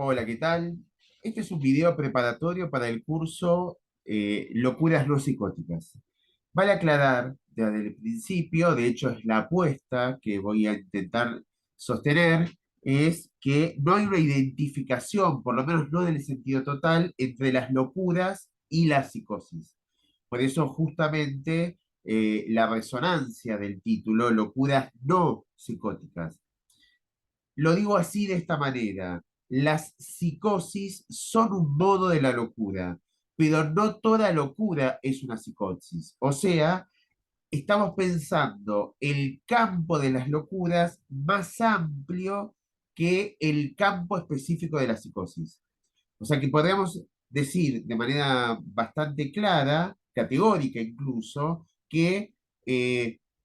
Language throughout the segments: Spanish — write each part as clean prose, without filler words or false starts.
Hola, ¿qué tal? Este es un video preparatorio para el curso Locuras no psicóticas. Vale aclarar desde el principio, de hecho es la apuesta que voy a intentar sostener, es que no hay una identificación, por lo menos no en el sentido total, entre las locuras y la psicosis. Por eso justamente la resonancia del título, Locuras no psicóticas. Lo digo así de esta manera. Las psicosis son un modo de la locura, pero no toda locura es una psicosis. O sea, estamos pensando el campo de las locuras más amplio que el campo específico de la psicosis. O sea que podríamos decir de manera bastante clara, categórica incluso, que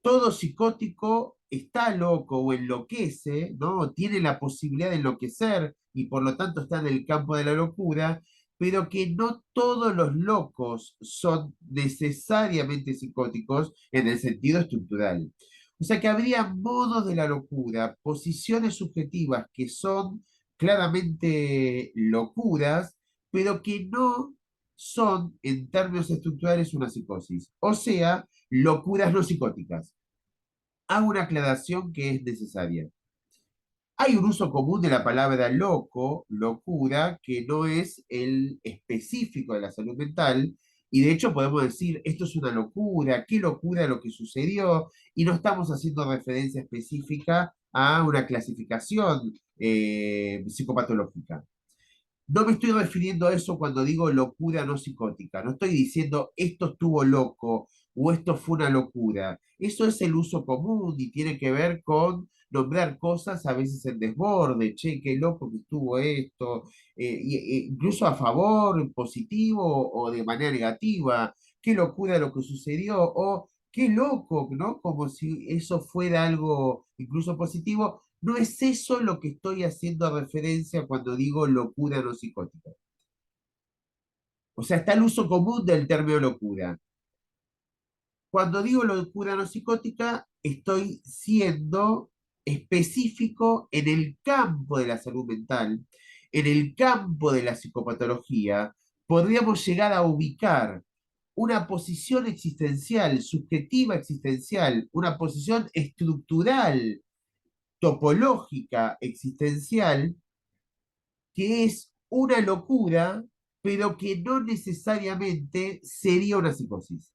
todo psicótico está loco o enloquece, ¿no? Tiene la posibilidad de enloquecer y por lo tanto está en el campo de la locura, pero que no todos los locos son necesariamente psicóticos en el sentido estructural. O sea que habría modos de la locura, posiciones subjetivas que son claramente locuras, pero que no son en términos estructurales una psicosis. O sea, locuras no psicóticas. Hago una aclaración que es necesaria. Hay un uso común de la palabra loco, locura, que no es el específico de la salud mental, y de hecho podemos decir, esto es una locura, qué locura lo que sucedió, y no estamos haciendo referencia específica a una clasificación psicopatológica. No me estoy refiriendo a eso cuando digo locura no psicótica. No estoy diciendo esto estuvo loco o esto fue una locura. Eso es el uso común y tiene que ver con nombrar cosas a veces en desborde. Che, qué loco que estuvo esto. Incluso a favor, positivo o de manera negativa. Qué locura lo que sucedió. O qué loco, ¿no? Como si eso fuera algo incluso positivo. No es eso lo que estoy haciendo referencia cuando digo locura no psicótica. O sea, está el uso común del término locura. Cuando digo locura no psicótica, estoy siendo específico en el campo de la salud mental, en el campo de la psicopatología. Podríamos llegar a ubicar una posición existencial, subjetiva existencial, una posición estructural, topológica existencial, que es una locura, pero que no necesariamente sería una psicosis.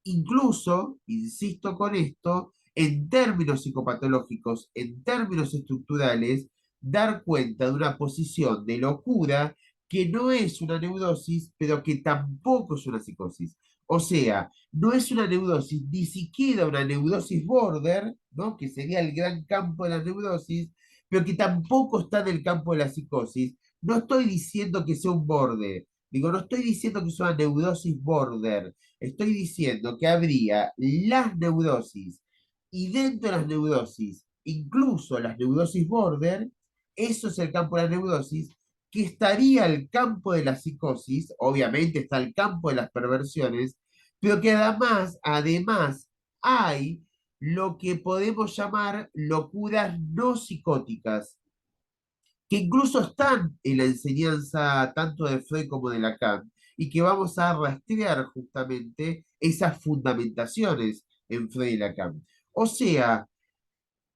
Incluso, insisto con esto, en términos psicopatológicos, en términos estructurales, dar cuenta de una posición de locura que no es una neurosis, pero que tampoco es una psicosis. O sea, no es una neurosis, ni siquiera una neurosis border, ¿no? Que sería el gran campo de la neurosis, pero que tampoco está en el campo de la psicosis. No estoy diciendo que sea un borde, digo, no estoy diciendo que sea una neurosis border, estoy diciendo que habría las neurosis y dentro de las neurosis, incluso las neurosis border, eso es el campo de la neurosis, que estaría el campo de la psicosis, obviamente está el campo de las perversiones, pero que además hay lo que podemos llamar locuras no psicóticas, que incluso están en la enseñanza tanto de Freud como de Lacan, y que vamos a rastrear justamente esas fundamentaciones en Freud y Lacan. O sea,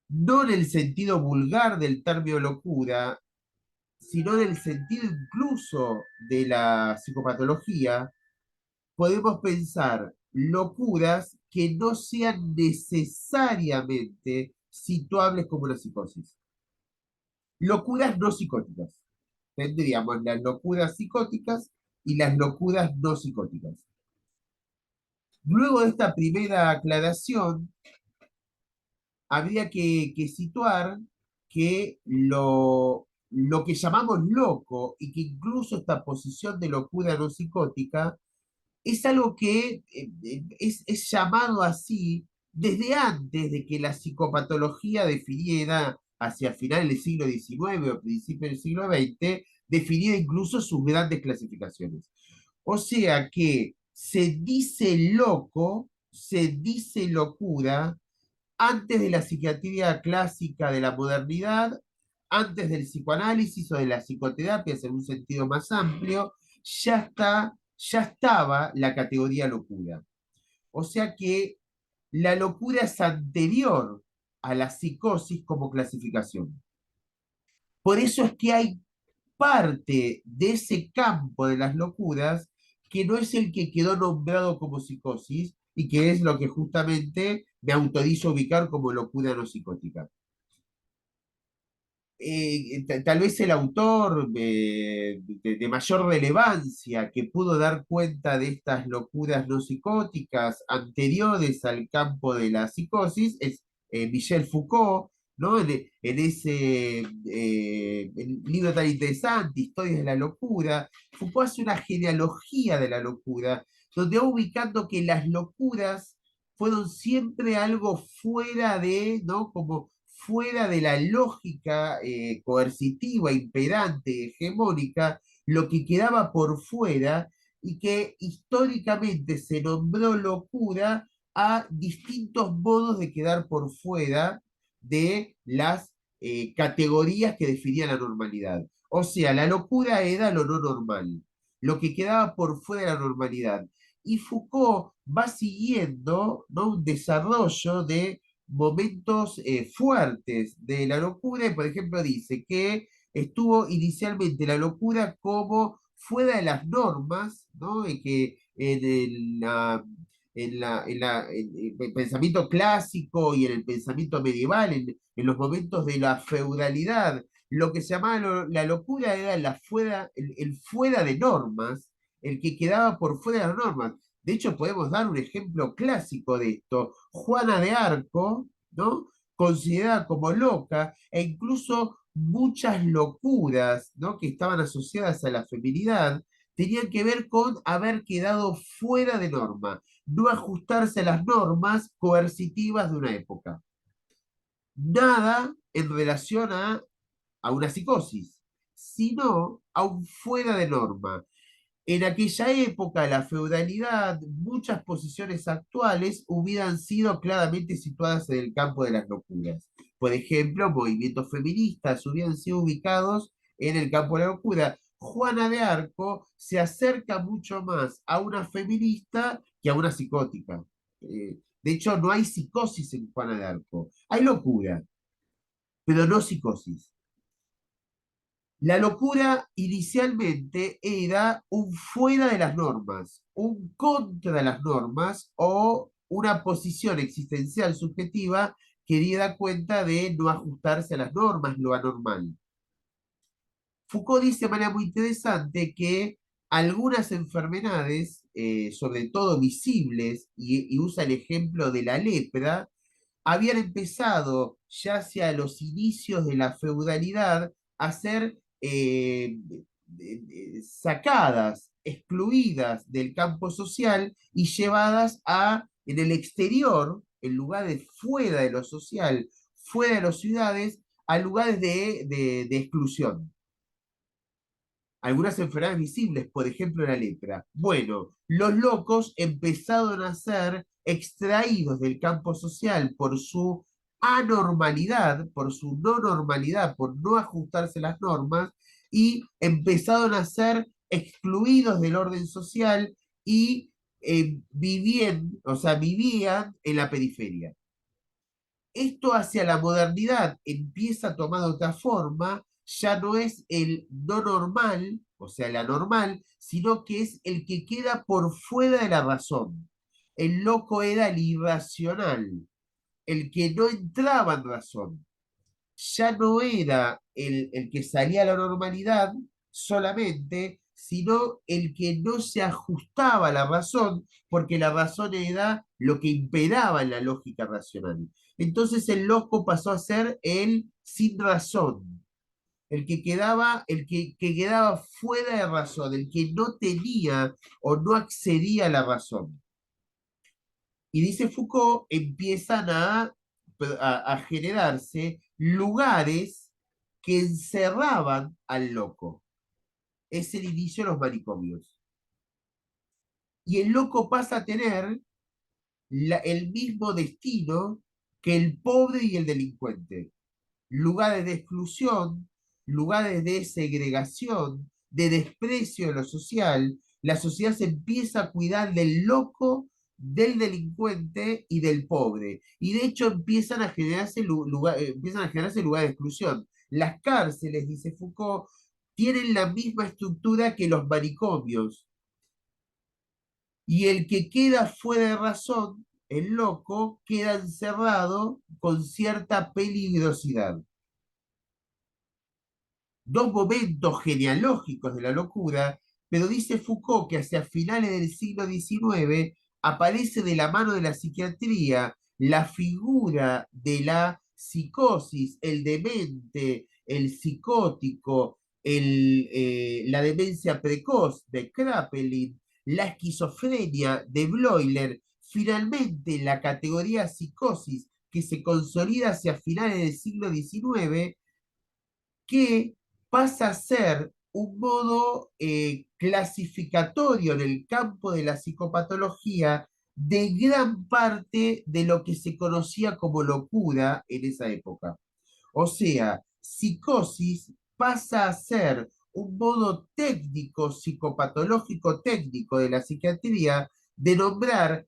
no en el sentido vulgar del término locura, sino en el sentido incluso de la psicopatología, podemos pensar locuras que no sean necesariamente situables como la psicosis. Locuras no psicóticas. Tendríamos las locuras psicóticas y las locuras no psicóticas. Luego de esta primera aclaración, habría que situar que lo que llamamos loco y que incluso esta posición de locura no psicótica es algo que es llamado así desde antes de que la psicopatología definiera hacia finales del siglo XIX o principios del siglo XX, definiera incluso sus grandes clasificaciones. O sea que se dice loco, se dice locura antes de la psiquiatría clásica de la modernidad antes del psicoanálisis o de las psicoterapias en un sentido más amplio, ya estaba la categoría locura. O sea que la locura es anterior a la psicosis como clasificación. Por eso es que hay parte de ese campo de las locuras que no es el que quedó nombrado como psicosis y que es lo que justamente me autorizo a ubicar como locura no psicótica. Tal vez el autor de mayor relevancia que pudo dar cuenta de estas locuras no psicóticas anteriores al campo de la psicosis es Michel Foucault, ¿no? En ese libro tan interesante, Historias de la locura, Foucault hace una genealogía de la locura, donde va ubicando que las locuras fueron siempre algo fuera de, ¿no? Como fuera de la lógica coercitiva, imperante, hegemónica, lo que quedaba por fuera y que históricamente se nombró locura a distintos modos de quedar por fuera de las categorías que definían la normalidad. O sea, la locura era lo no normal, lo que quedaba por fuera de la normalidad. Y Foucault va siguiendo, ¿no?, un desarrollo de momentos fuertes de la locura, y por ejemplo dice que estuvo inicialmente la locura como fuera de las normas, ¿no? Y que en el pensamiento clásico y en el pensamiento medieval, en los momentos de la feudalidad, lo que se llamaba la locura era el fuera de normas, el que quedaba por fuera de las normas. De hecho, podemos dar un ejemplo clásico de esto. Juana de Arco, ¿no?, considerada como loca, e incluso muchas locuras, ¿no?, que estaban asociadas a la feminidad, tenían que ver con haber quedado fuera de norma, no ajustarse a las normas coercitivas de una época. Nada en relación a una psicosis, sino a un fuera de norma. En aquella época, la feudalidad, muchas posiciones actuales hubieran sido claramente situadas en el campo de las locuras. Por ejemplo, movimientos feministas hubieran sido ubicados en el campo de la locura. Juana de Arco se acerca mucho más a una feminista que a una psicótica. De hecho, no hay psicosis en Juana de Arco. Hay locura, pero no psicosis. La locura inicialmente era un fuera de las normas, un contra las normas o una posición existencial subjetiva que diera cuenta de no ajustarse a las normas, lo anormal. Foucault dice de manera muy interesante que algunas enfermedades, sobre todo visibles, y usa el ejemplo de la lepra, habían empezado ya hacia los inicios de la feudalidad a ser sacadas, excluidas del campo social y llevadas a, en el exterior, en lugares fuera de lo social, fuera de las ciudades, a lugares de exclusión. Algunas enfermedades visibles, por ejemplo la lepra. Bueno, los locos empezaron a ser extraídos del campo social por su anormalidad, por su no normalidad, por no ajustarse a las normas, y empezaron a ser excluidos del orden social y o sea, vivían en la periferia. Esto hacia la modernidad empieza a tomar otra forma, ya no es el no normal, o sea, el anormal, sino que es el que queda por fuera de la razón. El loco era el irracional, el que no entraba en razón. Ya no era el que salía a la normalidad solamente, sino el que no se ajustaba a la razón, porque la razón era lo que imperaba en la lógica racional. Entonces el loco pasó a ser el sin razón, el que quedaba fuera de razón, el que no tenía o no accedía a la razón. Y dice Foucault, empiezan a generarse lugares que encerraban al loco. Es el inicio de los manicomios. Y el loco pasa a tener el mismo destino que el pobre y el delincuente. lugares de exclusión, lugares de segregación, de desprecio de lo social. La sociedad se empieza a cuidar del loco, del delincuente y del pobre. Y de hecho empiezan a generarse lugares de exclusión. Las cárceles, dice Foucault, tienen la misma estructura que los manicomios. Y el que queda fuera de razón, el loco, queda encerrado con cierta peligrosidad. Dos momentos genealógicos de la locura, pero dice Foucault que hacia finales del siglo XIX aparece de la mano de la psiquiatría la figura de la psicosis, el demente, el psicótico, la demencia precoz de Kraepelin, la esquizofrenia de Bloiler, finalmente la categoría psicosis que se consolida hacia finales del siglo XIX, que pasa a ser un modo clasificatorio en el campo de la psicopatología de gran parte de lo que se conocía como locura en esa época. O sea, psicosis pasa a ser un modo técnico, psicopatológico técnico de la psiquiatría de nombrar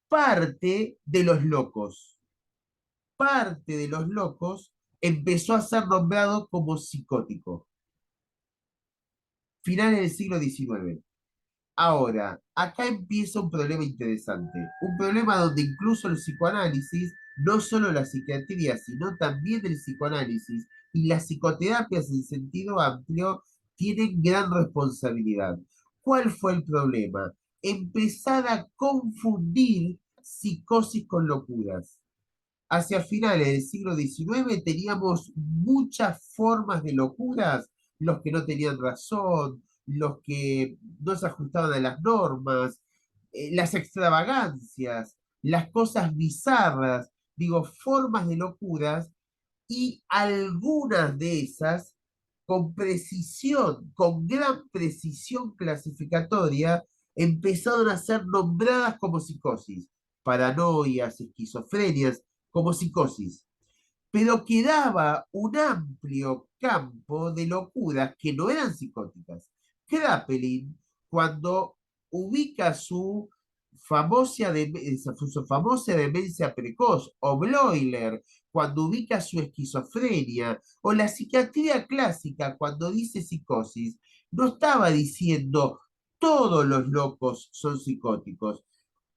parte de los locos. Parte de los locos empezó a ser nombrado como psicótico. Finales del siglo XIX. Ahora, acá empieza un problema interesante, un problema donde incluso el psicoanálisis, no solo la psiquiatría, sino también el psicoanálisis y las psicoterapias en sentido amplio, tienen gran responsabilidad. ¿Cuál fue el problema? Empezar a confundir psicosis con locuras. Hacia finales del siglo XIX teníamos muchas formas de locuras, los que no tenían razón, los que no se ajustaban a las normas, las extravagancias, las cosas bizarras, digo, formas de locuras, y algunas de esas, con precisión, con gran precisión clasificatoria, empezaron a ser nombradas como psicosis, paranoias, esquizofrenias, como psicosis. Pero quedaba un amplio campo de locuras que no eran psicóticas. Kraepelin, cuando ubica su famosa demencia precoz, o Bloiler, cuando ubica su esquizofrenia, o la psiquiatría clásica, cuando dice psicosis, no estaba diciendo todos los locos son psicóticos.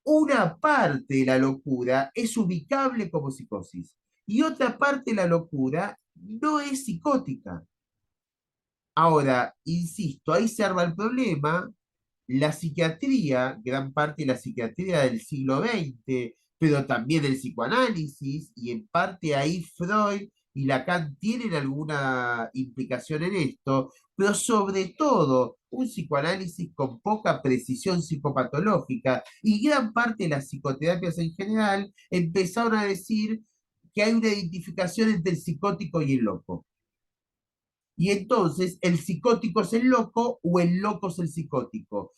Una parte de la locura es ubicable como psicosis y otra parte de la locura no es psicótica. Ahora, insisto, ahí se arma el problema. La psiquiatría, gran parte de la psiquiatría del siglo XX, pero también el psicoanálisis, y en parte ahí Freud y Lacan tienen alguna implicación en esto, pero sobre todo un psicoanálisis con poca precisión psicopatológica y gran parte de las psicoterapias en general empezaron a decir que hay una identificación entre el psicótico y el loco. Y entonces, ¿el psicótico es el loco o el loco es el psicótico?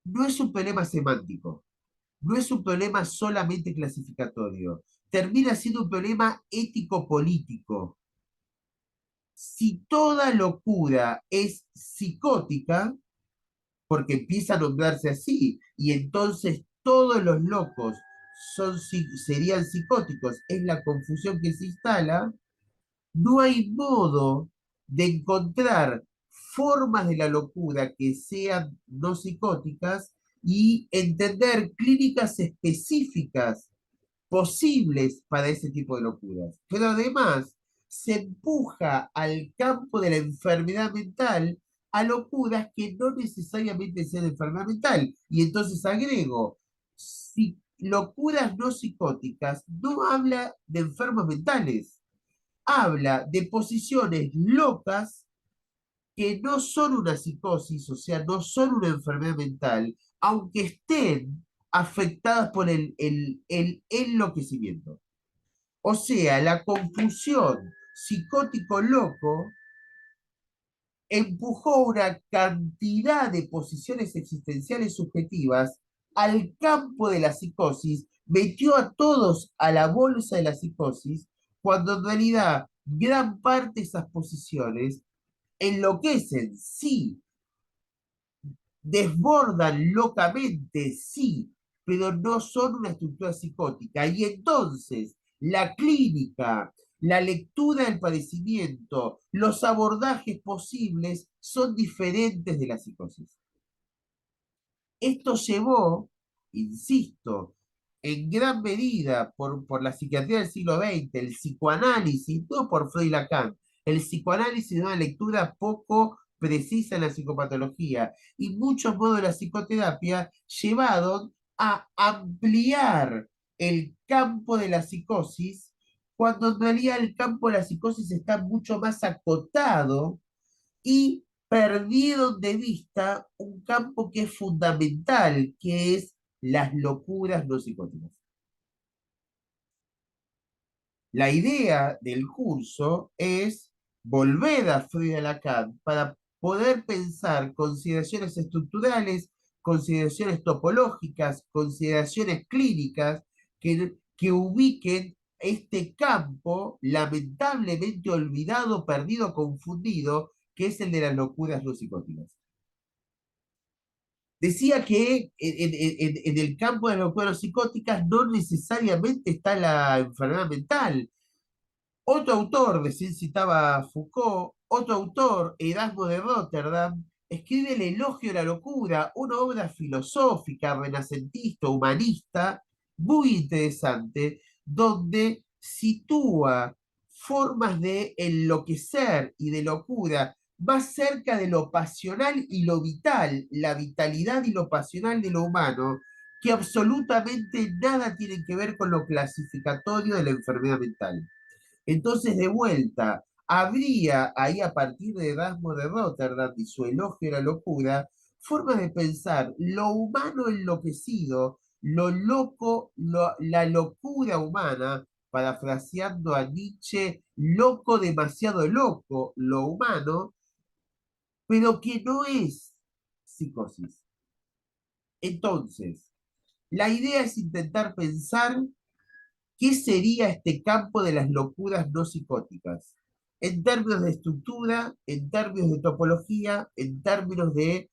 No es un problema semántico, no es un problema solamente clasificatorio, termina siendo un problema ético-político. Si toda locura es psicótica, porque empieza a nombrarse así, y entonces todos los locos serían psicóticos, es la confusión que se instala, no hay modo de encontrar formas de la locura que sean no psicóticas y entender clínicas específicas posibles para ese tipo de locuras. Pero además se empuja al campo de la enfermedad mental a locuras que no necesariamente sean enfermedad mental. Y entonces agrego, si locuras no psicóticas no habla de enfermos mentales, habla de posiciones locas que no son una psicosis, o sea, no son una enfermedad mental, aunque estén afectadas por el enloquecimiento. O sea, la confusión psicótico-loco empujó una cantidad de posiciones existenciales subjetivas al campo de la psicosis, metió a todos a la bolsa de la psicosis, cuando en realidad Gran parte de esas posiciones enloquecen, sí, desbordan locamente, sí, pero no son una estructura psicótica. Y entonces, la clínica, la lectura del padecimiento, los abordajes posibles son diferentes de la psicosis. Esto llevó, insisto, en gran medida por la psiquiatría del siglo XX, el psicoanálisis, no por Freud y Lacan, el psicoanálisis es una lectura poco precisa en la psicopatología y muchos modos de la psicoterapia llevaron a ampliar el campo de la psicosis, cuando en realidad el campo de la psicosis está mucho más acotado y perdieron de vista un campo que es fundamental, que es las locuras no psicóticas. La idea del curso es volver a Freud y a Lacan para poder pensar consideraciones estructurales, consideraciones topológicas, consideraciones clínicas que ubiquen este campo lamentablemente olvidado, perdido, confundido, que es el de las locuras no psicóticas. Decía que en el campo de las locuras no psicóticas no necesariamente está la enfermedad mental. Otro autor, recién citaba a Foucault, otro autor, Erasmo de Rotterdam, escribe El elogio de la locura, una obra filosófica, renacentista, humanista, muy interesante, donde sitúa formas de enloquecer y de locura más cerca de lo pasional y lo vital, la vitalidad y lo pasional de lo humano, que absolutamente nada tienen que ver con lo clasificatorio de la enfermedad mental. Entonces, de vuelta, habría ahí a partir de Erasmo de Rotterdam y su elogio a la locura, formas de pensar lo humano enloquecido, lo loco, la locura humana, parafraseando a Nietzsche, loco demasiado loco, lo humano, pero que no es psicosis. Entonces, la idea es intentar pensar ¿qué sería este campo de las locuras no psicóticas? En términos de estructura, en términos de topología, en términos de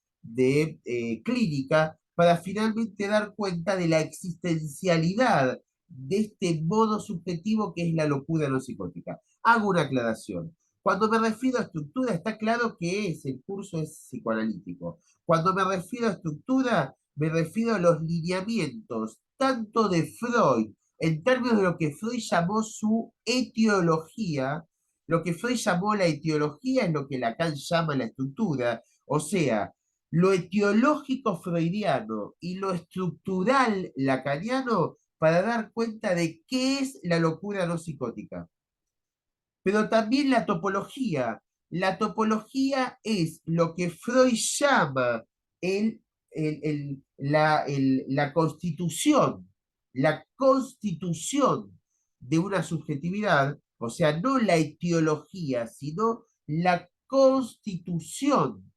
clínica, para finalmente dar cuenta de la existencialidad de este modo subjetivo que es la locura no psicótica. Hago una aclaración. Cuando me refiero a estructura, está claro que el curso es psicoanalítico. Cuando me refiero a estructura, me refiero a los lineamientos, tanto de Freud en términos de lo que Freud llamó su etiología, lo que Freud llamó la etiología es lo que Lacan llama la estructura, o sea, lo etiológico freudiano y lo estructural lacaniano para dar cuenta de qué es la locura no psicótica. Pero también la topología. La topología es lo que Freud llama la constitución, la constitución de una subjetividad, o sea, no la etiología, sino la constitución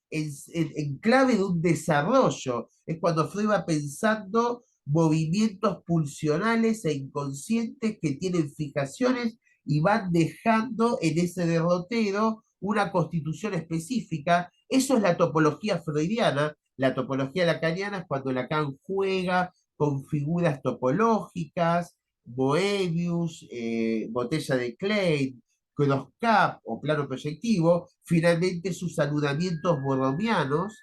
en clave de un desarrollo. Es cuando Freud va pensando movimientos pulsionales e inconscientes que tienen fijaciones y van dejando en ese derrotero una constitución específica. Eso es la topología freudiana. La topología lacaniana es cuando Lacan juega con figuras topológicas, Moebius, botella de Klein, cross-cap o plano proyectivo, finalmente sus anudamientos borromianos.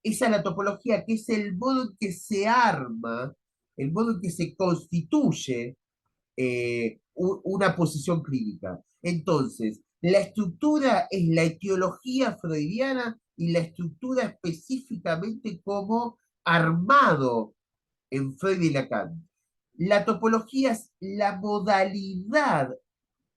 Esa es la topología, que es el modo en que se arma, el modo en que se constituye una posición clínica. Entonces, la estructura es la etiología freudiana y la estructura específicamente como armado en Freud y Lacan. La topología es la modalidad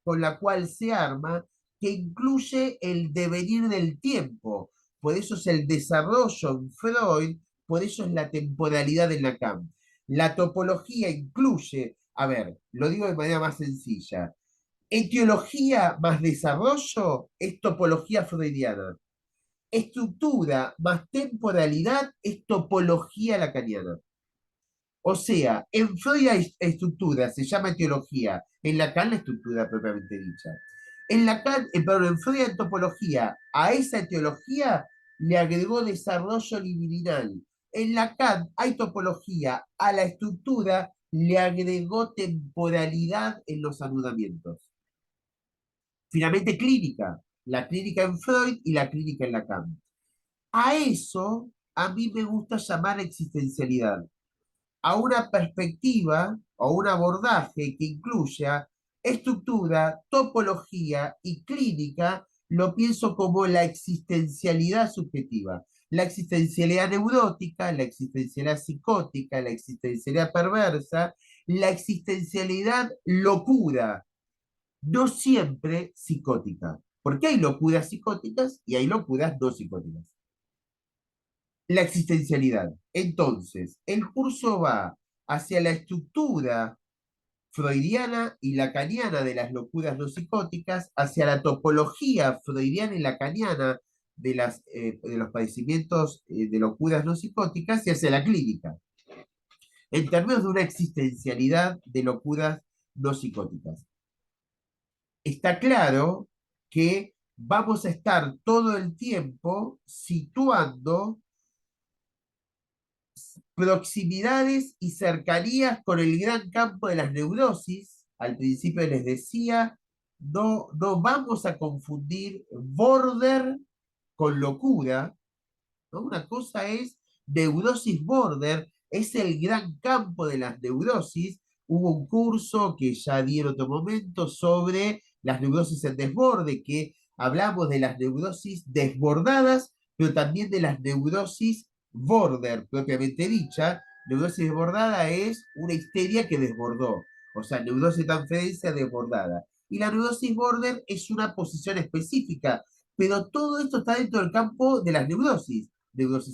con la cual se arma, que incluye el devenir del tiempo. Por eso es el desarrollo en Freud, por eso es la temporalidad en Lacan. La topología incluye, a ver, lo digo de manera más sencilla, etiología más desarrollo es topología freudiana. Estructura más temporalidad es topología lacaniana. O sea, en Freud hay estructura, se llama etiología, en Lacan la estructura propiamente dicha. En Freud en topología, a esa etiología le agregó desarrollo liminal. En Lacan hay topología, a la estructura le agregó temporalidad en los anudamientos. Finalmente clínica, la clínica en Freud y la clínica en Lacan. A eso a mí me gusta llamar existencialidad, a una perspectiva o un abordaje que incluya estructura, topología y clínica, lo pienso como la existencialidad subjetiva. La existencialidad neurótica, la existencialidad psicótica, la existencialidad perversa, la existencialidad locura, no siempre psicótica, porque hay locuras psicóticas y hay locuras no psicóticas. La existencialidad. Entonces, el curso va hacia la estructura freudiana y lacaniana de las locuras no psicóticas, hacia la topología freudiana y lacaniana de los padecimientos de locuras no psicóticas y hacia la clínica, en términos de una existencialidad de locuras no psicóticas. Está claro que vamos a estar todo el tiempo situando proximidades y cercanías con el gran campo de las neurosis. Al principio les decía, no vamos a confundir border con locura, ¿no? Una cosa es neurosis border, es el gran campo de las neurosis. Hubo un curso que ya di en otro momento sobre las neurosis en desborde, que hablamos de las neurosis desbordadas, pero también de las neurosis border, propiamente dicha. Neurosis desbordada es una histeria que desbordó, o sea, neurosis de transferencia desbordada. Y la neurosis border es una posición específica, pero todo esto está dentro del campo de las neurosis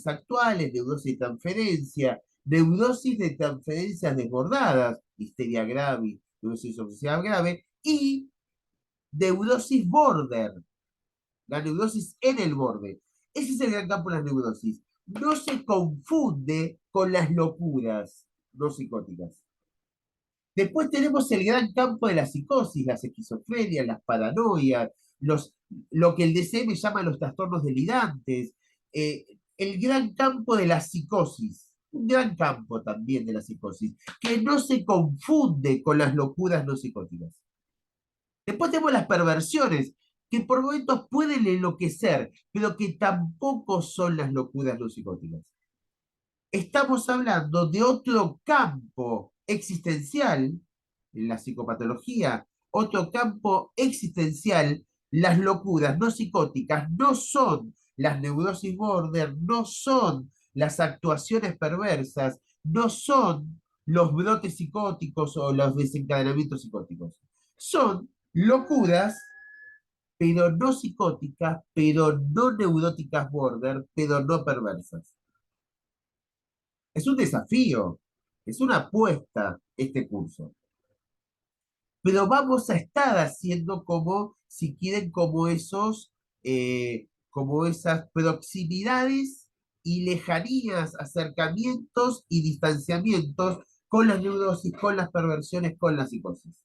actuales, neurosis de transferencia, neurosis de transferencias desbordadas, histeria grave, neurosis obsesiva grave, y neurosis border, la neurosis en el borde. Ese es el gran campo de las neurosis. No se confunde con las locuras no psicóticas. Después tenemos el gran campo de la psicosis, las esquizofrenias, las paranoias, lo que el DCM llama los trastornos delirantes, el gran campo de la psicosis, un gran campo también de la psicosis, que no se confunde con las locuras no psicóticas. Después tenemos las perversiones, que por momentos pueden enloquecer, pero que tampoco son las locuras no psicóticas. Estamos hablando de otro campo existencial en la psicopatología, otro campo existencial. Las locuras no psicóticas no son las neurosis border, no son las actuaciones perversas, no son los brotes psicóticos o los desencadenamientos psicóticos. Son locuras, pero no psicóticas, pero no neuróticas border, pero no perversas. Es un desafío, es una apuesta este curso. Pero vamos a estar haciendo como, si quieren, como esas proximidades y lejanías, acercamientos y distanciamientos con las neurosis, con las perversiones, con la psicosis.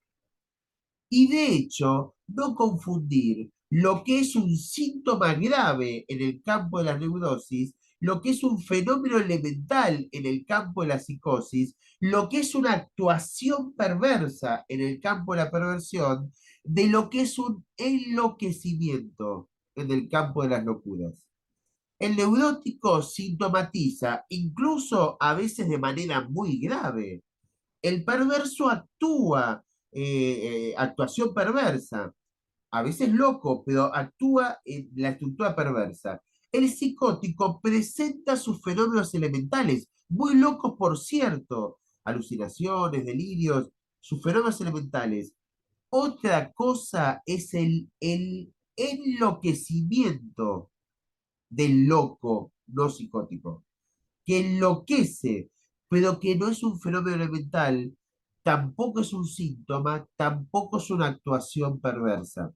Y de hecho, no confundir lo que es un síntoma grave en el campo de la neurosis, lo que es un fenómeno elemental en el campo de la psicosis, lo que es una actuación perversa en el campo de la perversión, de lo que es un enloquecimiento en el campo de las locuras. El neurótico sintomatiza, incluso a veces de manera muy grave. El perverso actúa, actuación perversa, a veces loco, pero actúa en la estructura perversa. El psicótico presenta sus fenómenos elementales, muy locos por cierto, alucinaciones, delirios, sus fenómenos elementales. Otra cosa es el enloquecimiento del loco no psicótico, que enloquece, pero que no es un fenómeno elemental, tampoco es un síntoma, tampoco es una actuación perversa.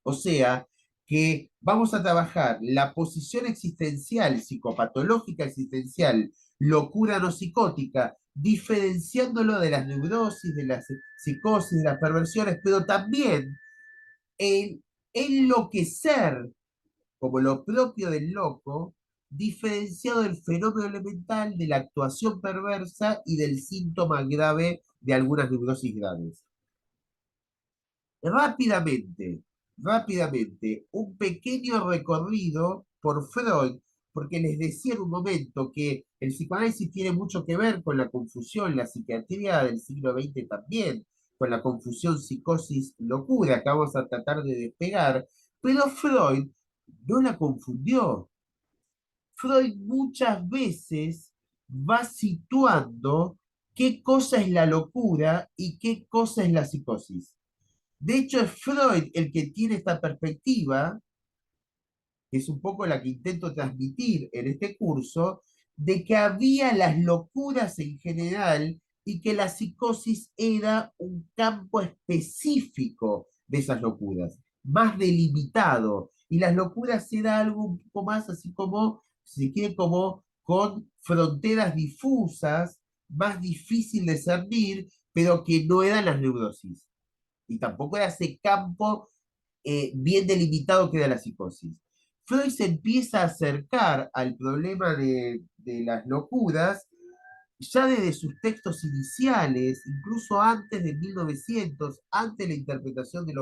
O sea, que vamos a trabajar la posición existencial, psicopatológica existencial, locura no psicótica, diferenciándolo de las neurosis, de las psicosis, de las perversiones, pero también el enloquecer como lo propio del loco, diferenciado del fenómeno elemental de la actuación perversa y del síntoma grave de algunas neurosis graves. Rápidamente, rápidamente, un pequeño recorrido por Freud, porque les decía en un momento que el psicoanálisis tiene mucho que ver con la confusión, la psiquiatría del siglo XX también, con la confusión psicosis-locura, que vamos a tratar de despegar, pero Freud no la confundió. Freud muchas veces va situando qué cosa es la locura y qué cosa es la psicosis. De hecho, es Freud el que tiene esta perspectiva, que es un poco la que intento transmitir en este curso, de que había las locuras en general y que la psicosis era un campo específico de esas locuras, más delimitado. Y las locuras era algo un poco más así como, si se quiere, como con fronteras difusas, más difícil de discernir, pero que no eran las neurosis. Y tampoco era ese campo bien delimitado que era la psicosis. Freud se empieza a acercar al problema de las locuras ya desde sus textos iniciales, incluso antes de 1900, antes de la interpretación de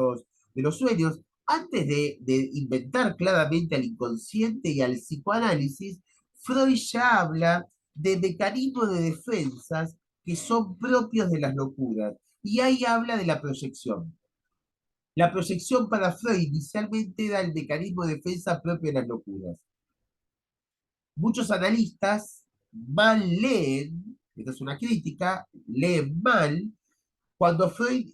los sueños, antes de inventar claramente al inconsciente y al psicoanálisis, Freud ya habla de mecanismos de defensas que son propios de las locuras. Y ahí habla de la proyección. La proyección para Freud inicialmente era el mecanismo de defensa propio de las locuras. Muchos analistas mal leen, esta es una crítica, leen mal, cuando Freud,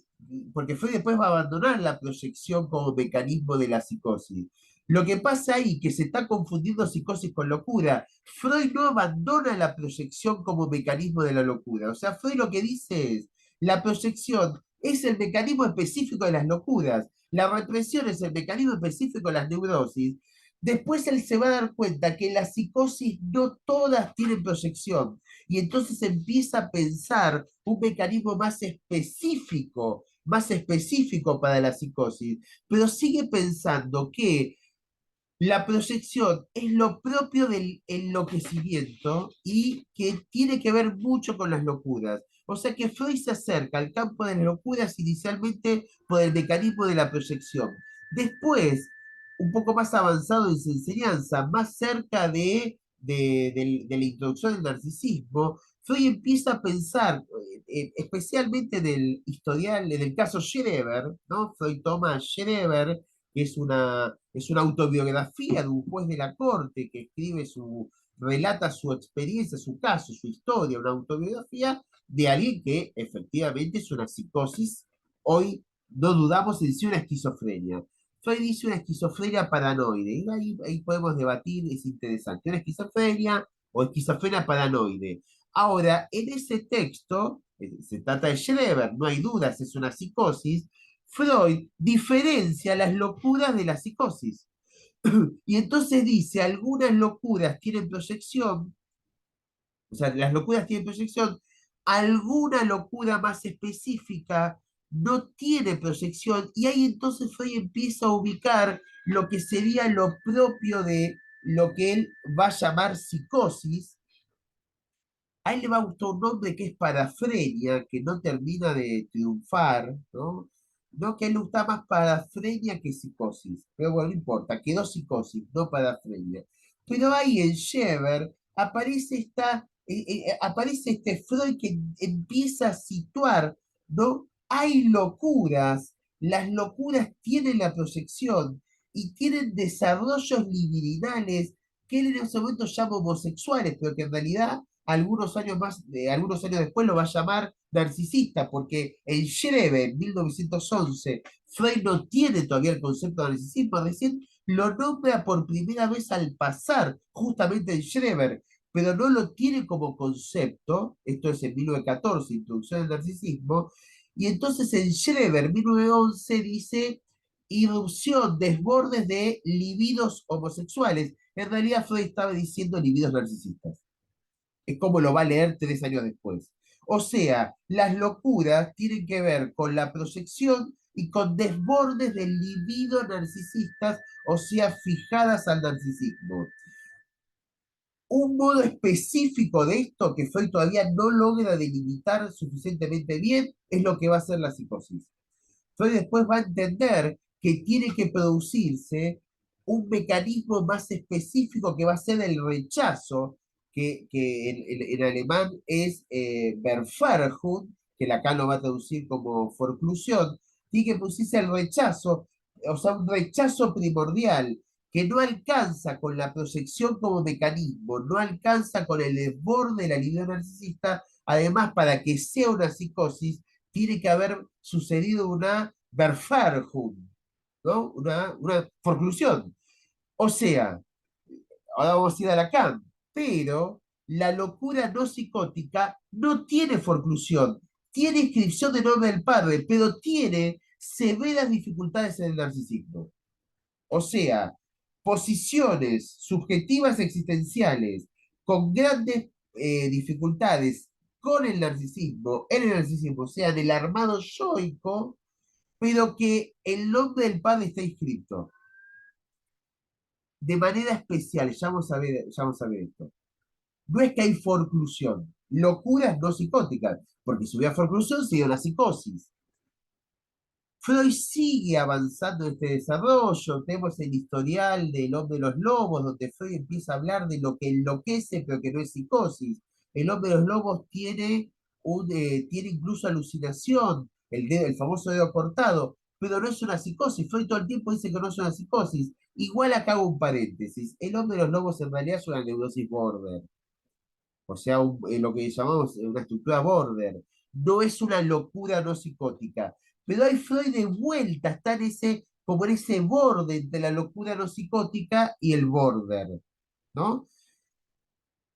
porque Freud después va a abandonar la proyección como mecanismo de la psicosis. Lo que pasa ahí, que se está confundiendo psicosis con locura. Freud no abandona la proyección como mecanismo de la locura. O sea, Freud lo que dice es, la proyección es el mecanismo específico de las locuras, la represión es el mecanismo específico de las neurosis. Después él se va a dar cuenta que la psicosis no todas tienen proyección, y entonces empieza a pensar un mecanismo más específico para la psicosis, pero sigue pensando que la proyección es lo propio del enloquecimiento y que tiene que ver mucho con las locuras. O sea que Freud se acerca al campo de las locuras inicialmente por el mecanismo de la proyección. Después, un poco más avanzado en su enseñanza, más cerca de la introducción del narcisismo, Freud empieza a pensar, especialmente del historial, en el caso Schreber, ¿no? Freud toma a Schreber, que es una autobiografía de un juez de la corte que relata su experiencia, su caso, su historia, una autobiografía de alguien que efectivamente es una psicosis. Hoy no dudamos en decir una esquizofrenia. Freud dice una esquizofrenia paranoide, y ahí podemos debatir, es interesante, una esquizofrenia o esquizofrenia paranoide. Ahora, en ese texto, se trata de Schreber, no hay dudas, es una psicosis. Freud diferencia las locuras de la psicosis. Y entonces dice, algunas locuras tienen proyección, o sea, las locuras tienen proyección, alguna locura más específica no tiene proyección, y ahí entonces Freud empieza a ubicar lo que sería lo propio de lo que él va a llamar psicosis. A él le va a gustar un nombre que es parafrenia, que no termina de triunfar, ¿no? No, que a él le gusta más parafrenia que psicosis. Pero bueno, no importa, quedó psicosis, no parafrenia. Pero ahí en Scheber aparece este Freud que empieza a situar, ¿no? Hay locuras, las locuras tienen la proyección y tienen desarrollos libidinales que él en ese momento llama homosexuales, pero que en realidad algunos años después lo va a llamar narcisista, porque en Schreber, en 1911, Freud no tiene todavía el concepto de narcisismo, recién lo nombra por primera vez al pasar, justamente en Schreber, pero no lo tiene como concepto, esto es en 1914, Introducción al Narcisismo, y entonces en Schreber, 1911, dice irrupción, desbordes de libidos homosexuales. En realidad Freud estaba diciendo libidos narcisistas. Es como lo va a leer 3 años después. O sea, las locuras tienen que ver con la proyección y con desbordes del libido narcisistas, o sea, fijadas al narcisismo. Un modo específico de esto que Freud todavía no logra delimitar suficientemente bien es lo que va a ser la psicosis. Freud después va a entender que tiene que producirse un mecanismo más específico que va a ser el rechazo, que en alemán es Verfergung, que acá lo va a traducir como forclusión. Tiene que producirse el rechazo, o sea, un rechazo primordial que no alcanza con la proyección como mecanismo, no alcanza con el desborde de la libido narcisista. Además, para que sea una psicosis, tiene que haber sucedido una Verfergung, ¿no? Una forclusión. O sea, ahora vamos a ir a Lacan, pero la locura no psicótica no tiene forclusión, tiene inscripción de nombre del padre, pero tiene severas dificultades en el narcisismo. O sea, posiciones subjetivas existenciales con grandes dificultades con el narcisismo, en el narcisismo, o sea, en el armado yoico, pero que el nombre del padre está inscrito de manera especial. Ya vamos a ver esto. No es que hay forclusión, locuras no psicóticas, porque si hubiera forclusión sería una psicosis. Freud sigue avanzando en este desarrollo. Tenemos el historial del hombre de los lobos, donde Freud empieza a hablar de lo que enloquece, pero que no es psicosis. El hombre de los lobos tiene incluso alucinación, el famoso dedo cortado, pero no es una psicosis. Freud todo el tiempo dice que no es una psicosis. Igual acá hago un paréntesis. El hombre de los lobos en realidad es una neurosis border, o sea, lo que llamamos una estructura border. No es una locura no psicótica. Pero hay Freud de vuelta, está en ese, como en ese borde entre la locura no psicótica y el border, ¿no?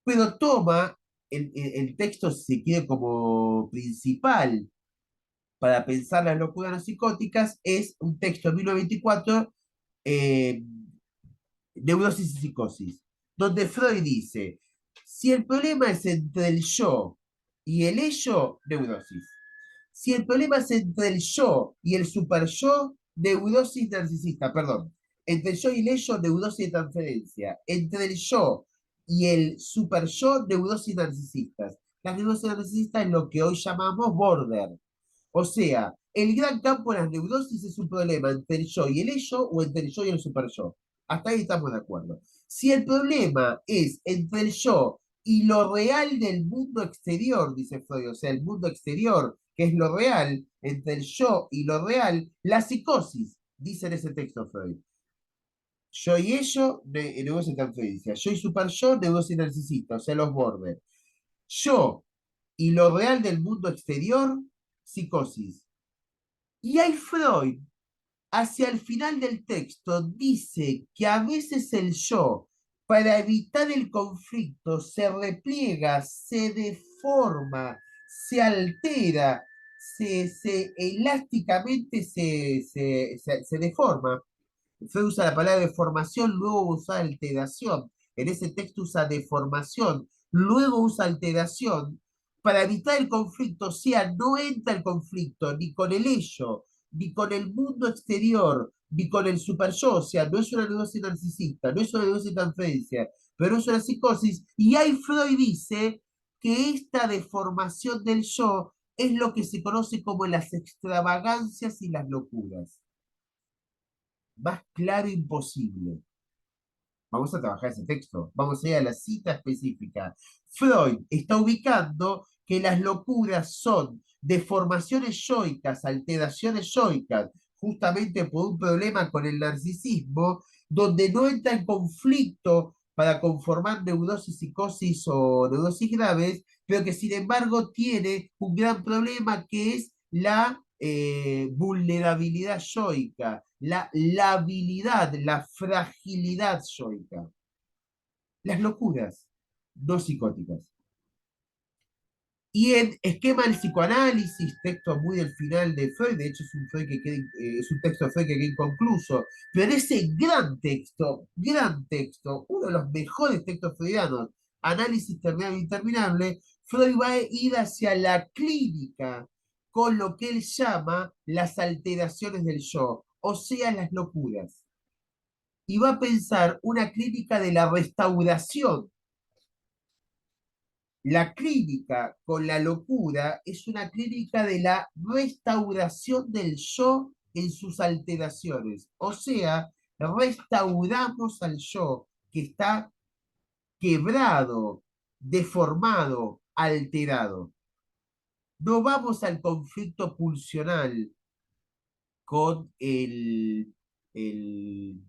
Pero toma el texto, si se quiere, como principal para pensar las locuras no psicóticas, es un texto de 1924, eh, Neurosis y psicosis, donde Freud dice, si el problema es entre el yo y el ello, neurosis. Si el problema es entre el yo y el superyo, neurosis narcisista, perdón. Entre el yo y el ello, neurosis de transferencia. Entre el yo y el superyo, neurosis narcisistas. Las neurosis narcisistas es lo que hoy llamamos border. O sea, el gran campo de las neurosis es un problema entre el yo y el ello o entre el yo y el superyo. Hasta ahí estamos de acuerdo. Si el problema es entre el yo y lo real del mundo exterior, dice Freud, o sea, el mundo exterior, que es lo real, entre el yo y lo real, la psicosis, dice en ese texto Freud. Yo y ello, negocio de transferencia. Yo y super yo, negocio narcisista, o sea, los bordes. Yo y lo real del mundo exterior, psicosis. Y hay Freud, hacia el final del texto, dice que a veces el yo, para evitar el conflicto, se repliega, se deforma, se altera, elásticamente se deforma. Freud usa la palabra deformación, luego usa alteración. En ese texto usa deformación, luego usa alteración. Para evitar el conflicto, o sea, no entra el conflicto ni con el ello, ni con el mundo exterior, ni con el super yo, o sea, no es una neurosis narcisista, no es una neurosis de transferencia, pero es una psicosis. Y ahí Freud dice que esta deformación del yo es lo que se conoce como las extravagancias y las locuras. Más claro imposible. Vamos a trabajar ese texto. Vamos a ir a la cita específica. Freud está ubicando que las locuras son deformaciones yoicas, alteraciones yoicas, justamente por un problema con el narcisismo, donde no entra en conflicto para conformar neurosis, psicosis o neurosis graves, pero que sin embargo tiene un gran problema que es la vulnerabilidad yoica, la labilidad, la fragilidad yoica. Las locuras no psicóticas. Y en Esquema del Psicoanálisis, texto muy del final de Freud, de hecho es un, es un texto de Freud que queda inconcluso, pero ese gran texto, uno de los mejores textos freudianos, Análisis terminable e interminable, Freud va a ir hacia la clínica con lo que él llama las alteraciones del yo, o sea, las locuras. Y va a pensar una clínica de la restauración. La clínica con la locura es una clínica de la restauración del yo en sus alteraciones. O sea, restauramos al yo que está quebrado, deformado, alterado. No vamos al conflicto pulsional con el, el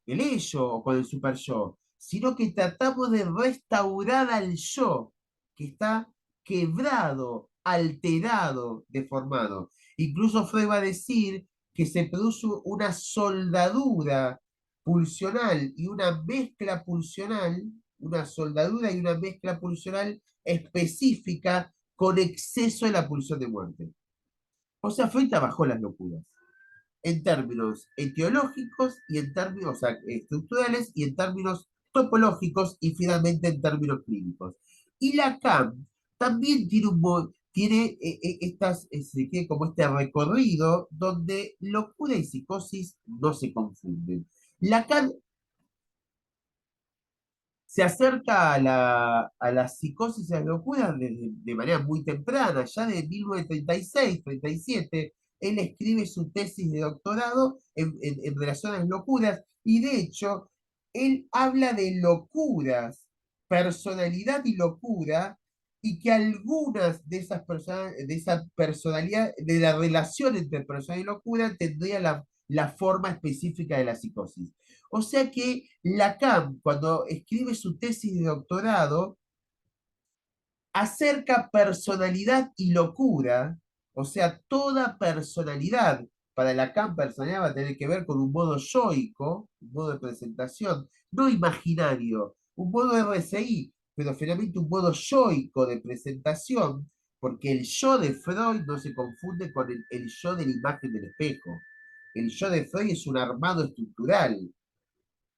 ello o con el super yo, sino que tratamos de restaurar al yo que está quebrado, alterado, deformado. Incluso Freud va a decir que se produce una soldadura pulsional y una mezcla pulsional, una soldadura y una mezcla pulsional específica con exceso de la pulsión de muerte. O sea, Freud trabajó las locuras en términos etiológicos y en términos, o sea, estructurales y en términos topológicos y finalmente en términos clínicos. Y Lacan también tiene como este recorrido donde locura y psicosis no se confunden. Lacan se acerca a la psicosis y a la locura de manera muy temprana, ya de 1936, 37, él escribe su tesis de doctorado en relación a las locuras, y de hecho, él habla de locuras, personalidad y locura, y que algunas de esas personas, de esa personalidad, de la relación entre personalidad y locura, tendría la forma específica de la psicosis. O sea que Lacan, cuando escribe su tesis de doctorado, acerca personalidad y locura, o sea, toda personalidad, para Lacan personalidad va a tener que ver con un modo yoico, un modo de presentación, no imaginario, un modo RSI, pero finalmente un modo yoico de presentación, porque el yo de Freud no se confunde con el yo de la imagen del espejo. El yo de Freud es un armado estructural,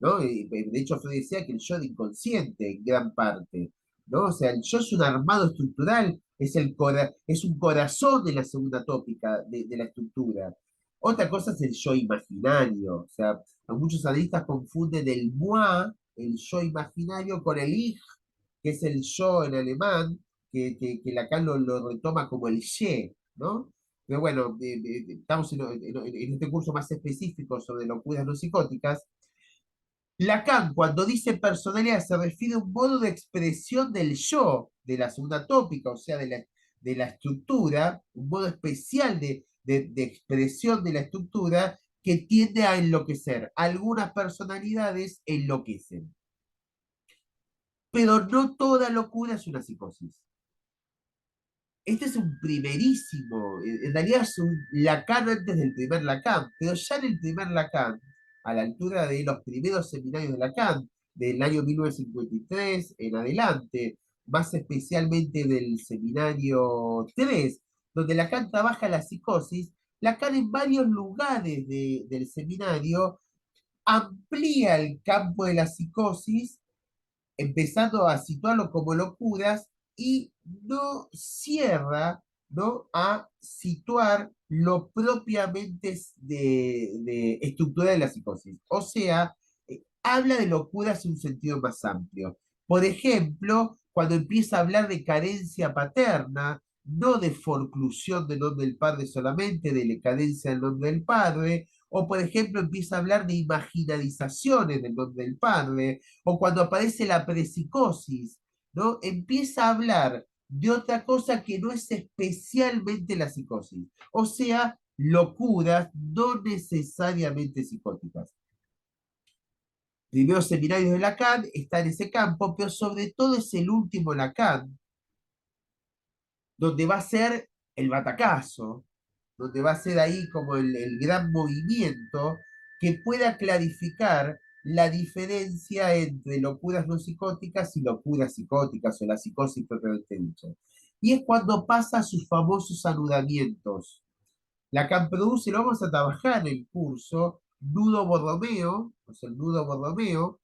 ¿no? De hecho, Freud decía que el yo de inconsciente, en gran parte, ¿no? O sea, el yo es un armado estructural, es un corazón de la segunda tópica de la estructura. Otra cosa es el yo imaginario, o sea, muchos analistas confunden el moi, el yo imaginario, con el ich, que es el yo en alemán, que Lacan lo retoma como el je, ¿no? Pero bueno, estamos en este curso más específico sobre locuras no psicóticas. Lacan, cuando dice personalidad, se refiere a un modo de expresión del yo, de la segunda tópica, o sea, de la estructura, un modo especial de expresión de la estructura que tiende a enloquecer. Algunas personalidades enloquecen, pero no toda locura es una psicosis. Este es un primerísimo, en realidad es un Lacan antes del primer Lacan, pero ya en el primer Lacan, a la altura de los primeros seminarios de Lacan, del año 1953 en adelante, más especialmente del seminario 3, donde Lacan trabaja la psicosis, Lacan en varios lugares del seminario amplía el campo de la psicosis empezando a situarlo como locuras y no cierra, ¿no?, a situar lo propiamente de estructura de la psicosis. O sea, habla de locuras en un sentido más amplio. Por ejemplo, cuando empieza a hablar de carencia paterna, no de forclusión del nombre del padre solamente, de la cadencia del nombre del padre, o por ejemplo empieza a hablar de imaginarizaciones del nombre del padre, o cuando aparece la prepsicosis, ¿no? Empieza a hablar de otra cosa que no es especialmente la psicosis, o sea, locuras no necesariamente psicóticas. Primeros seminarios de Lacan está en ese campo, pero sobre todo es el último Lacan, donde va a ser el batacazo, donde va a ser ahí como el gran movimiento que pueda clarificar la diferencia entre locuras no psicóticas y locuras psicóticas o la psicosis propiamente dicha. Y es cuando pasa sus famosos anudamientos. Lacan produce, lo vamos a trabajar en el curso, nudo Borromeo, o sea, el nudo Borromeo,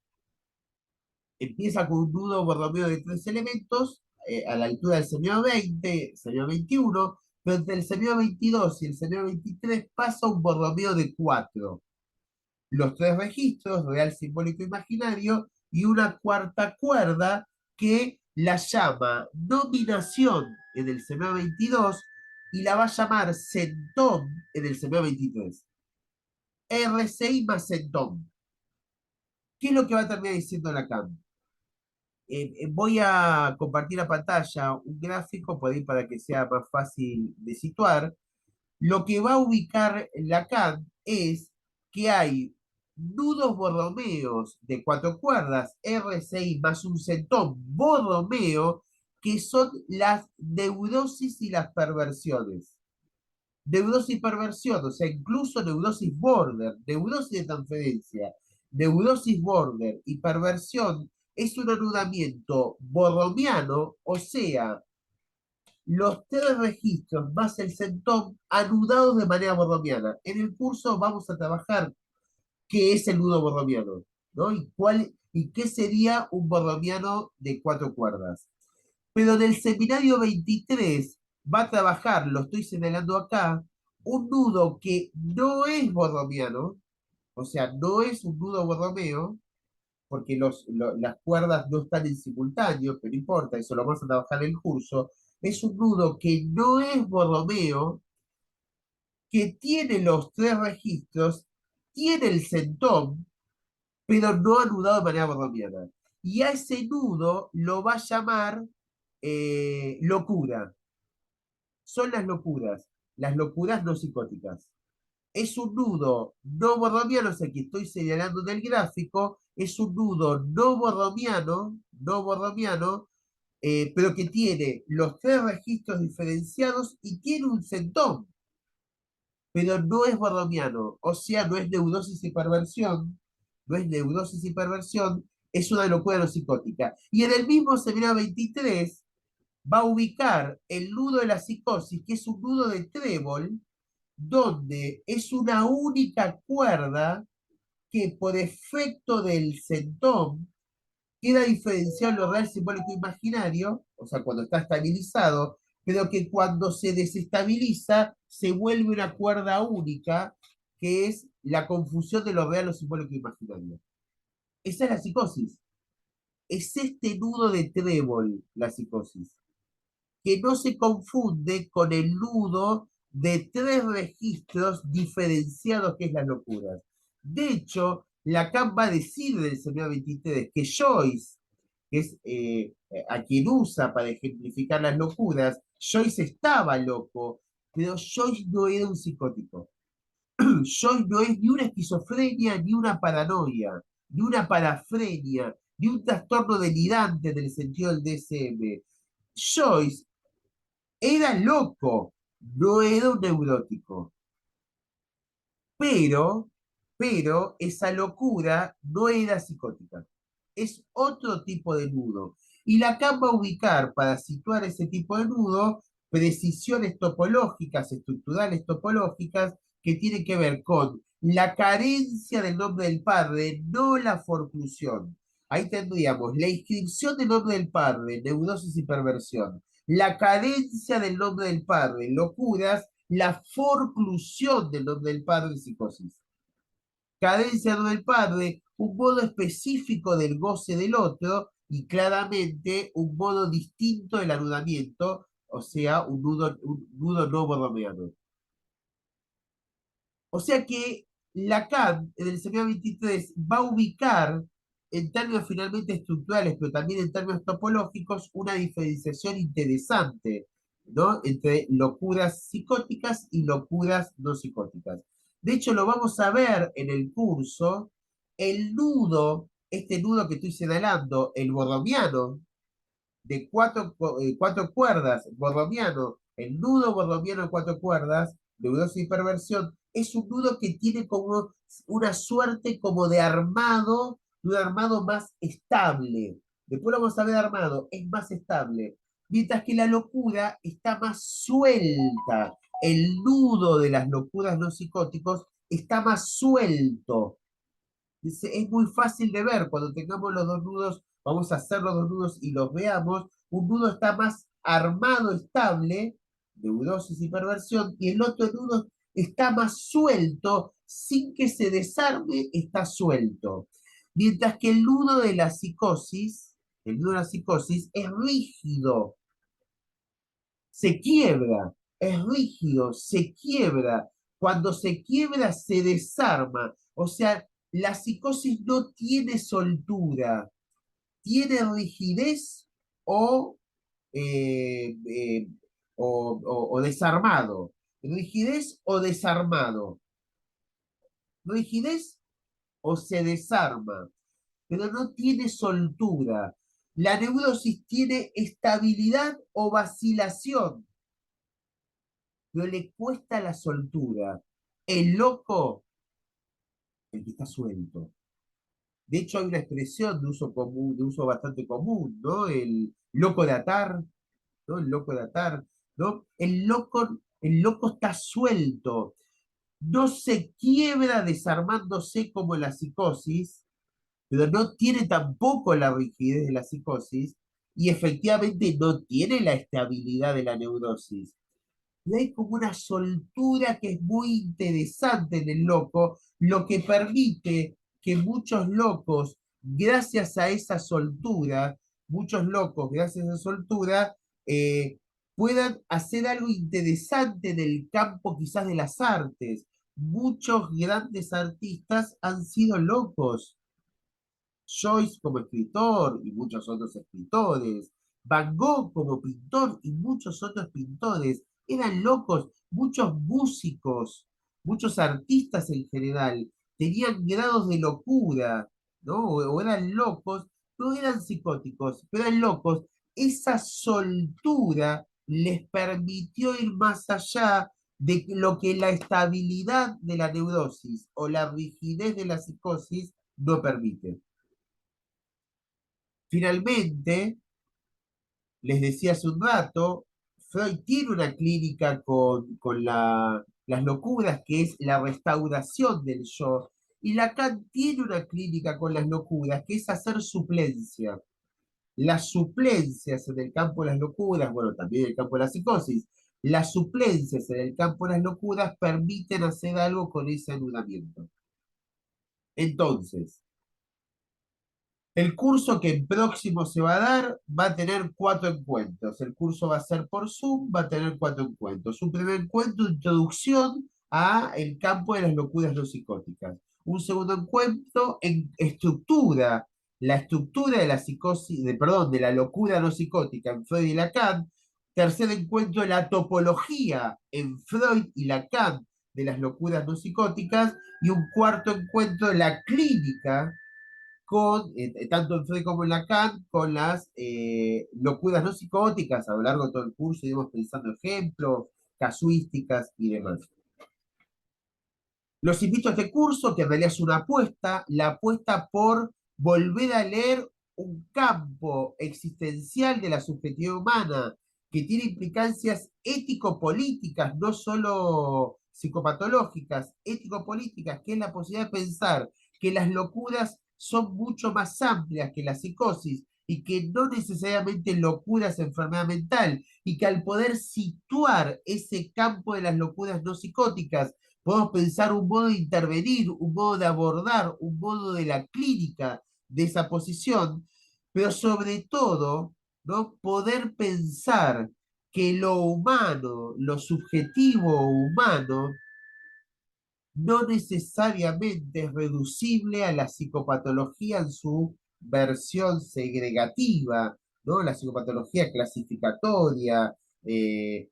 empieza con un nudo Borromeo de 3 elementos, a la altura del señor 20, señor 21, pero entre el semero 22 y el semero 23 pasa un borromeo de 4. Los tres registros, real, simbólico, imaginario, y una cuarta cuerda que la llama nominación en el semero 22 y la va a llamar centón en el semero 23. RCI más centón. ¿Qué es lo que va a terminar diciendo Lacan? Voy a compartir la pantalla un gráfico por ahí para que sea más fácil de situar. Lo que va a ubicar Lacan es que hay nudos borromeos de 4 cuerdas, R6 más un centón borromeo, que son las neurosis y las perversiones. Neurosis y perversión, o sea, incluso neurosis border, neurosis de transferencia, neurosis border y perversión es un anudamiento borromiano, o sea, los tres registros más el centón anudados de manera borromiana. En el curso vamos a trabajar qué es el nudo borromiano, ¿no? Y qué sería un borromiano de 4 cuerdas. Pero en el seminario 23 va a trabajar, lo estoy señalando acá, un nudo que no es borromiano, o sea, no es un nudo borromeo, porque las cuerdas no están en simultáneo, pero no importa, eso lo vamos a trabajar en el curso. Es un nudo que no es borromeo, que tiene los tres registros, tiene el centón, pero no anudado de manera borromiana. Y a ese nudo lo va a llamar locura. Son las locuras no psicóticas. Es un nudo no borromiano, o sea, que estoy señalando en el gráfico, es un nudo no borromiano, pero que tiene los tres registros diferenciados y tiene un centón, pero no es borromiano, o sea, no es neurosis y perversión, no es neurosis y perversión, es una locura no psicótica. Y en el mismo seminario 23 va a ubicar el nudo de la psicosis, que es un nudo de trébol, donde es una única cuerda que por efecto del centón queda diferenciado lo real, simbólico e imaginario, o sea, cuando está estabilizado, pero que cuando se desestabiliza se vuelve una cuerda única, que es la confusión de lo real, lo simbólico e imaginario. Esa es la psicosis. Es este nudo de trébol, la psicosis, que no se confunde con el nudo de tres registros diferenciados que es las locuras. De hecho, Lacan va a decir del señor 23 que Joyce, que es a quien usa para ejemplificar las locuras, Joyce estaba loco, pero Joyce no era un psicótico. Joyce no es ni una esquizofrenia, ni una paranoia, ni una parafrenia, ni un trastorno delirante en el sentido del DSM. Joyce era loco, no era un neurótico. Pero, pero esa locura no era psicótica. Es otro tipo de nudo. Y Lacan va a ubicar para situar ese tipo de nudo precisiones topológicas, estructurales topológicas, que tienen que ver con la carencia del nombre del padre, no la forclusión. Ahí tendríamos la inscripción del nombre del padre, neurosis y perversión. La carencia del nombre del padre, locuras, la forclusión del nombre del padre, psicosis. Carencia del padre, un modo específico del goce del otro y claramente un modo distinto del anudamiento, o sea, un nudo no borromeano. O sea que Lacan, en el semanario 23, va a ubicar en términos finalmente estructurales, pero también en términos topológicos, una diferenciación interesante, ¿no? Entre locuras psicóticas y locuras no psicóticas. De hecho, lo vamos a ver en el curso, el nudo, este nudo que estoy señalando, el borromiano, de 4 cuerdas, borromiano, el nudo borromiano de 4 cuerdas, neurosis y perversión, es un nudo que tiene como una suerte como de un armado más estable. Después lo vamos a ver armado, es más estable. Mientras que la locura está más suelta. El nudo de las locuras no psicóticos está más suelto. Es muy fácil de ver cuando tengamos los dos nudos, vamos a hacer los dos nudos y los veamos. Un nudo está más armado, estable, neurosis y perversión, y el otro en uno está más suelto, sin que se desarme, está suelto. Mientras que el nudo de la psicosis es rígido, se quiebra, es rígido, se quiebra. Cuando se quiebra, se desarma. O sea, la psicosis no tiene soltura, tiene rigidez o, eh, eh, o desarmado. Rigidez o desarmado. Rigidez o se desarma, pero no tiene soltura. La neurosis tiene estabilidad o vacilación, pero le cuesta la soltura. El loco, el que está suelto. De hecho, hay una expresión de uso común, de uso bastante común, ¿no? El loco de atar, ¿no? El loco de atar, ¿no? El loco está suelto, no se quiebra desarmándose como la psicosis, pero no tiene tampoco la rigidez de la psicosis y efectivamente no tiene la estabilidad de la neurosis. Y hay como una soltura que es muy interesante en el loco, lo que permite que muchos locos, gracias a esa soltura, muchos locos, gracias a esa soltura, eh, puedan hacer algo interesante en el campo quizás de las artes. Muchos grandes artistas han sido locos. Joyce como escritor y muchos otros escritores, Van Gogh como pintor y muchos otros pintores, eran locos, muchos músicos, muchos artistas en general, tenían grados de locura, ¿no? O eran locos, no eran psicóticos, pero eran locos. Esa soltura les permitió ir más allá de lo que la estabilidad de la neurosis o la rigidez de la psicosis no permite. Finalmente, les decía hace un rato, Freud tiene una clínica con las locuras, que es la restauración del yo, y Lacan tiene una clínica con las locuras, que es hacer suplencia. Las suplencias en el campo de las locuras, bueno, también en el campo de la psicosis, las suplencias en el campo de las locuras permiten hacer algo con ese anudamiento. Entonces, el curso que en próximo se va a dar va a tener 4 encuentros. El curso va a ser por Zoom, va a tener 4 encuentros. Un primer encuentro, introducción a el campo de las locuras no psicóticas. Un segundo encuentro en estructura, la estructura de la psicosis, perdón, de la locura no psicótica en Freud y Lacan. Tercer encuentro, la topología en Freud y Lacan de las locuras no psicóticas. Y un cuarto encuentro, la clínica con, tanto en Freud como en Lacan, con las locuras no psicóticas a lo largo de todo el curso, iremos pensando ejemplos, casuísticas y demás. Los invito a este curso, que en realidad es una apuesta, la apuesta por volver a leer un campo existencial de la subjetividad humana que tiene implicancias ético-políticas, no solo psicopatológicas, ético-políticas, que es la posibilidad de pensar que las locuras son mucho más amplias que la psicosis y que no necesariamente locura es enfermedad mental, y que al poder situar ese campo de las locuras no psicóticas, podemos pensar un modo de intervenir, un modo de abordar, un modo de la clínica de esa posición, pero sobre todo, ¿no? Poder pensar que lo humano, lo subjetivo humano, no necesariamente es reducible a la psicopatología en su versión segregativa, ¿no? La psicopatología clasificatoria,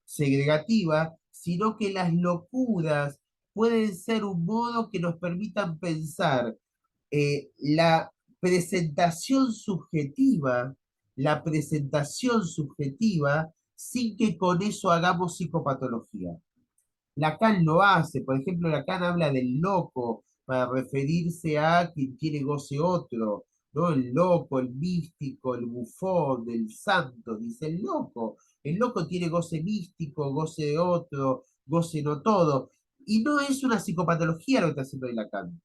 segregativa, sino que las locuras pueden ser un modo que nos permitan pensar la presentación subjetiva, la presentación subjetiva, sin que con eso hagamos psicopatología. Lacan lo hace, por ejemplo, Lacan habla del loco para referirse a quien tiene goce otro, ¿no? El loco, el místico, el bufón, el santo, dice el loco. El loco tiene goce místico, goce de otro, goce no todo. Y no es una psicopatología lo que está haciendo Lacan.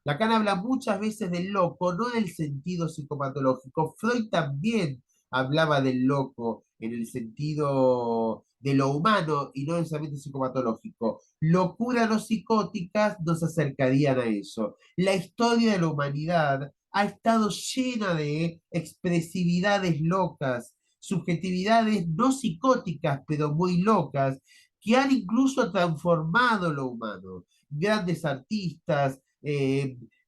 Lacan habla muchas veces del loco, no en el sentido psicopatológico. Freud también hablaba del loco en el sentido de lo humano y no necesariamente psicopatológico. Locura no psicóticas nos acercarían a eso. La historia de la humanidad ha estado llena de expresividades locas, subjetividades no psicóticas, pero muy locas, que han incluso transformado lo humano. Grandes artistas,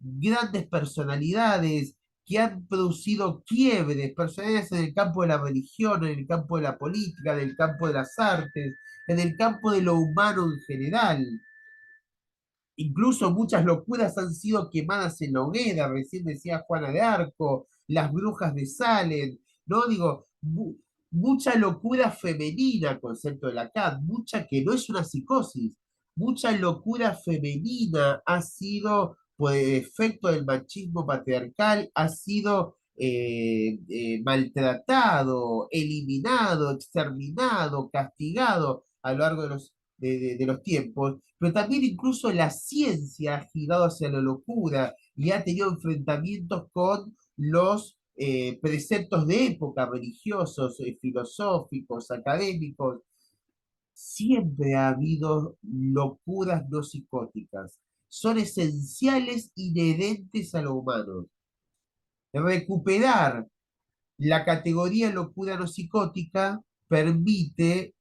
grandes personalidades que han producido quiebres, personalidades en el campo de la religión, en el campo de la política, en el campo de las artes, en el campo de lo humano en general. Incluso muchas locuras han sido quemadas en la hoguera, recién decía Juana de Arco, las brujas de Salem, ¿no? Digo, mucha locura femenina, concepto de Lacan, mucha que no es una psicosis, mucha locura femenina ha sido, por efecto del machismo patriarcal, ha sido maltratado, eliminado, exterminado, castigado a lo largo de de los tiempos, pero también incluso la ciencia ha girado hacia la locura y ha tenido enfrentamientos con los preceptos de época, religiosos, filosóficos, académicos. Siempre ha habido locuras no psicóticas. Son esenciales, inherentes a lo humano. Recuperar la categoría locura no psicótica permite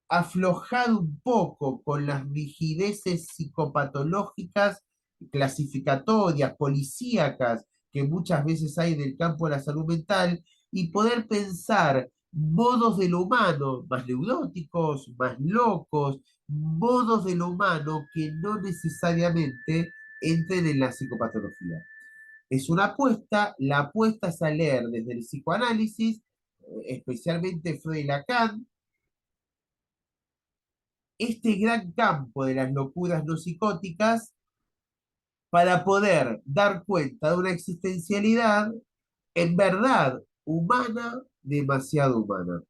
aflojar un poco con las rigideces psicopatológicas, clasificatorias, policíacas, que muchas veces hay en el campo de la salud mental, y poder pensar modos de lo humano, más neuróticos, más locos, modos de lo humano que no necesariamente entren en la psicopatología. Es una apuesta, la apuesta es a leer desde el psicoanálisis, especialmente Freud y Lacan, este gran campo de las locuras no psicóticas para poder dar cuenta de una existencialidad en verdad humana, demasiado humana.